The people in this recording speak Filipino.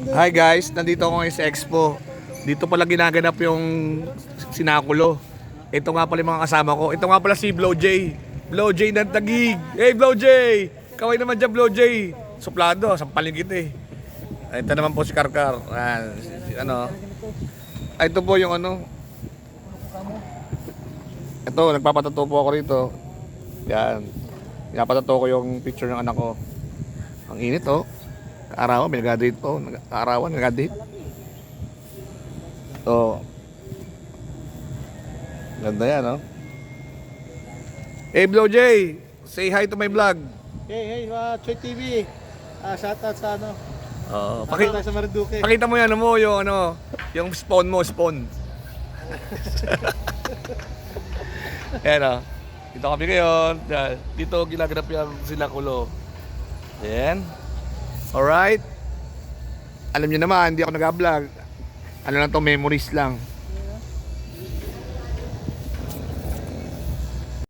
Hi guys, nandito ako ngayon sa Expo. Dito pala ginaganap yung sinakulo. Ito nga pala yung mga kasama ko. Ito nga pala si Blow J. Blow J ng Taguig. Hey Blow J! Kaway naman dyan Blow J. Suplado, sampalin kita eh. Ito naman po si Karkar. Ito po yung ano. Ito, nagpapatato po ako rito. Yan. Pinapatato ko yung picture ng anak ko. Ang init oh. Kaarawan, may nag-date po. Kaarawan, nag-date. So, ganda yan, oh. Hey, Blow J! Say hi to my vlog. Hey, Choy TV. Shoutout sa ano. Pakita sa Marinduque. Pakita mo yan mo, yung spawn mo, spawn. Ayan, oh. Dito kami ngayon. Dito ginaganap yung sinakulo. Ayan. Alright. Alam niyo naman, hindi ako nag-vlog. Ano lang to, memories lang.